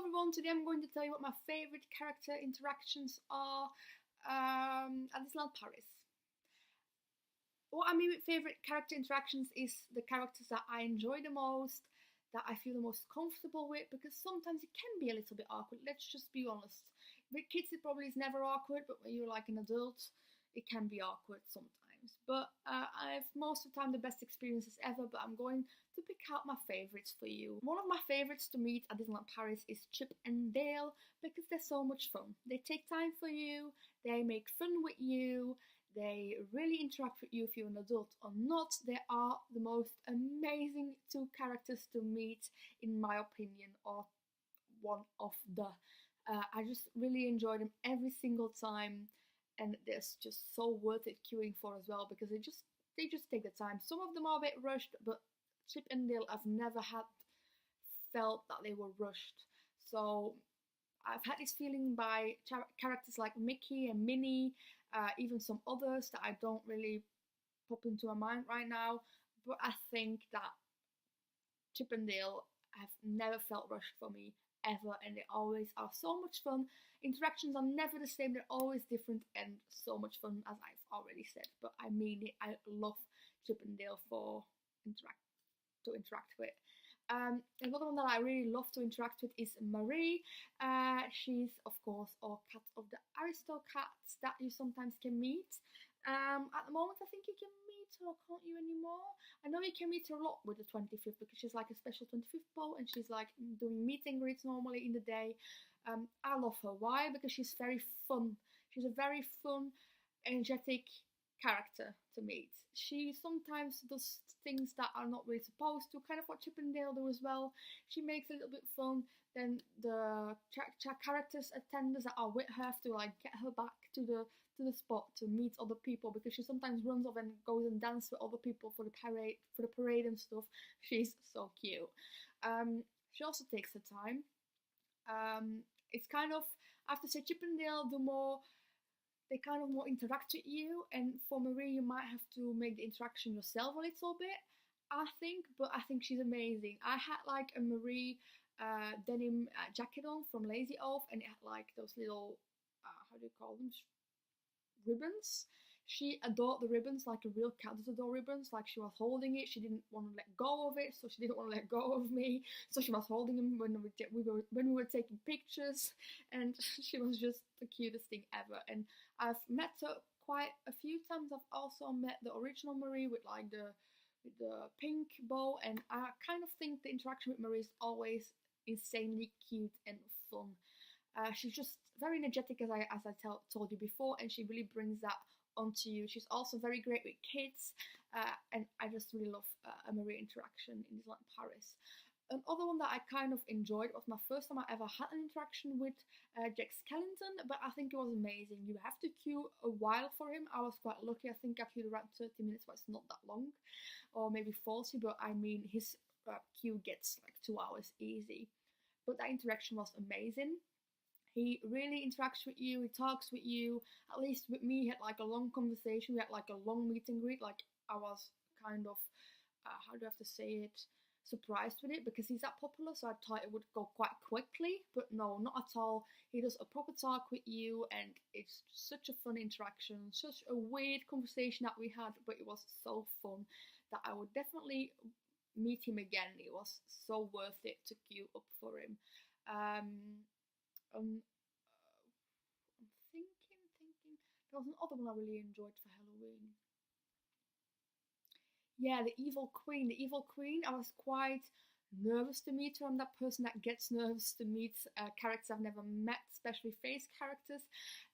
everyone, today I'm going to tell you what my favourite character interactions are at Disneyland Paris. What I mean with favourite character interactions is the characters that I enjoy the most, that I feel the most comfortable with, because sometimes it can be a little bit awkward, let's just be honest. With kids it probably is never awkward, but when you're like an adult, it can be awkward sometimes. But I've most of the time the best experiences ever, but I'm going to pick out my favourites for you. One of my favourites to meet at Disneyland Paris is Chip and Dale, because they're so much fun. They take time for you, they make fun with you, they really interact with you if you're an adult or not. They are the most amazing two characters to meet, in my opinion, or one of the. I just really enjoy them every single time, and there's just so worth it queuing for as well, because they just take the time. Some of them are a bit rushed, but Chip and Dale I've never felt that they were rushed. So I've had this feeling by characters like Mickey and Minnie, even some others that I don't really pop into my mind right now. But I think that Chip and Dale have never felt rushed for me ever, and they always are so much fun. Interactions are never the same, they're always different and so much fun, as I've already said. But I mean it, I love Chip and Dale to interact with. Another one that I really love to interact with is Marie. She's of course our cat of the aristocats that you sometimes can meet. At the moment I think you can meet her, can't you, anymore? I know you can meet her a lot with the 25th, because she's like a special 25th ball, and she's like doing meet and greets normally in the day. I love her. Why? Because she's very fun. She's a very fun, energetic character to meet. She sometimes does things that are not really supposed to, kind of what Chip and Dale do as well. She makes it a little bit fun. Then the characters, attendants that are with her have to like get her back to the spot to meet other people, because she sometimes runs off and goes and dances with other people for the parade and stuff. She's so cute. She also takes her time. It's kind of, I have to say, Chip and Dale they kind of more interact with you, and for Marie you might have to make the interaction yourself a little bit, I think, but I think she's amazing. I had like a Marie denim jacket on from Lazy Oaf, and it had like those little, how do you call them, ribbons. She adored the ribbons like a real cat does adore ribbons. Like, she was holding it, she didn't want to let go of it, so she didn't want to let go of me, so she was holding them when we were taking pictures, and she was just the cutest thing ever. And I've met her quite a few times. I've also met the original Marie with like the pink bow, and I kind of think the interaction with Marie is always insanely cute and fun. She's just very energetic, as I told you before, and she really brings that onto you. She's also very great with kids, and I just really love a Marie interaction in Disneyland Paris. Another one that I kind of enjoyed was my first time I ever had an interaction with Jack Skellington, but I think it was amazing. You have to queue a while for him. I was quite lucky. I think I queued around 30 minutes, but it's not that long, or maybe 40, but I mean his queue gets like 2 hours easy. But that interaction was amazing. He really interacts with you, he talks with you. At least with me, he had like a long conversation, we had like a long meet and greet. Like, I was kind of, how do I have to say it, surprised with it, because he's that popular, so I thought it would go quite quickly, but no, not at all. He does a proper talk with you, and it's such a fun interaction, such a weird conversation that we had, but it was so fun that I would definitely meet him again. It was so worth it to queue up for him. I'm thinking. There was another one I really enjoyed for Halloween. Yeah, the Evil Queen. The Evil Queen, I was quite nervous to meet her. I'm that person that gets nervous to meet characters I've never met, especially face characters,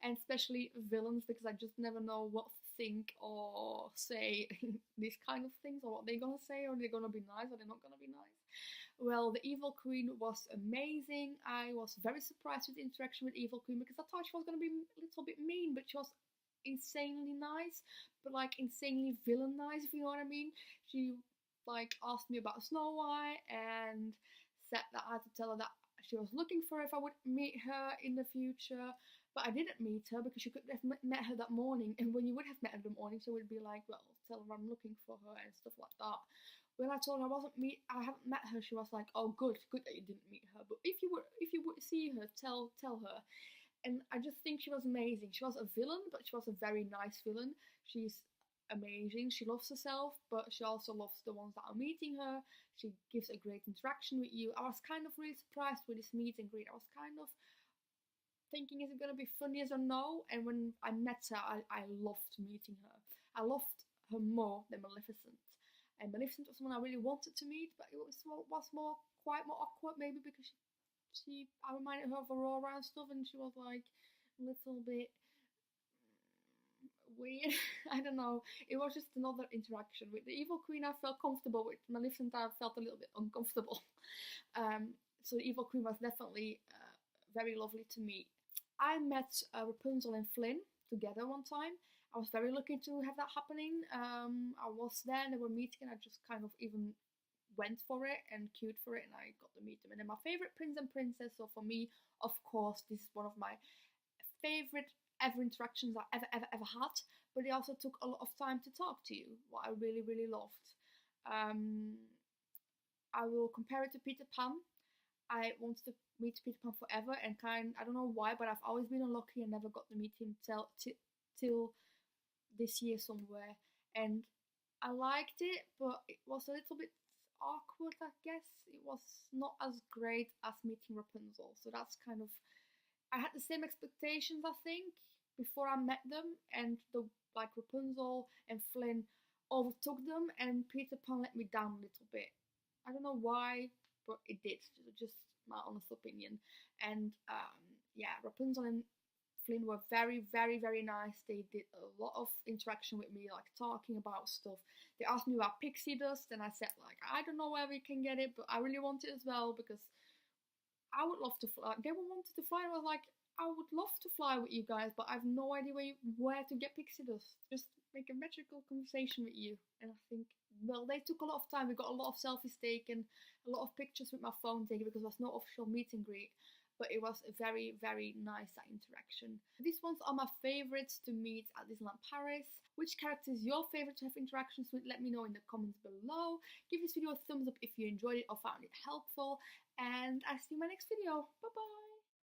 and especially villains, because I just never know what to think or say these kind of things, or what they're gonna say, or they're gonna be nice, or they're not gonna be nice. Well, the Evil Queen was amazing. I was very surprised with the interaction with Evil Queen, because I thought she was gonna be a little bit mean, but she was insanely nice, but like insanely villain nice, if you know what I mean. She like asked me about Snow White and said that I had to tell her that she was looking for her if I would meet her in the future, but I didn't meet her, because you could have met her that morning, and when you would have met her in the morning, she would be like, well, tell her I'm looking for her and stuff like that. When I told her I haven't met her, she was like, oh, good that you didn't meet her. But if you would see her, tell her. And I just think she was amazing. She was a villain, but she was a very nice villain. She's amazing. She loves herself, but she also loves the ones that are meeting her. She gives a great interaction with you. I was kind of really surprised with this meet and greet. I was kind of thinking, is it going to be funny as or no? And when I met her, I loved meeting her. I loved her more than Maleficent. And Maleficent was someone I really wanted to meet, but it was quite more awkward, maybe because I reminded her of Aurora and stuff, and she was like a little bit weird. I don't know. It was just another interaction. With the Evil Queen, I felt comfortable. With Maleficent, I felt a little bit uncomfortable. So the Evil Queen was definitely very lovely to meet. I met Rapunzel and Flynn together one time. I was very lucky to have that happening. I was there and they were meeting, and I just kind of even went for it and queued for it, and I got to meet them. And then my favorite prince and princess, so for me, of course, this is one of my favorite ever interactions I ever had, but they also took a lot of time to talk to you, what I really loved. I will compare it to Peter Pan. I wanted to meet Peter Pan forever, and I don't know why, but I've always been unlucky and never got to meet him till this year somewhere. And I liked it, but it was a little bit awkward, I guess. It was not as great as meeting Rapunzel, so that's kind of, I had the same expectations, I think, before I met them, and Rapunzel and Flynn overtook them, and Peter Pan let me down a little bit. I don't know why, but it did. Just my honest opinion. And yeah, Rapunzel and Flynn were very nice. They did a lot of interaction with me, like talking about stuff. They asked me about pixie dust, and I said, like, I don't know where we can get it, but I really want it as well, because I would love to fly. They wanted to fly, and I was like, I would love to fly with you guys, but I have no idea where to get pixie dust. Just make a magical conversation with you. And I think, well, they took a lot of time. We got a lot of selfies taken, a lot of pictures with my phone taken, because there was no official meet and greet. But it was a very nice, that interaction. These ones are my favorites to meet at Disneyland Paris. Which character is your favorite to have interactions with? Let me know in the comments below. Give this video a thumbs up if you enjoyed it or found it helpful. And I'll see you in my next video. Bye bye!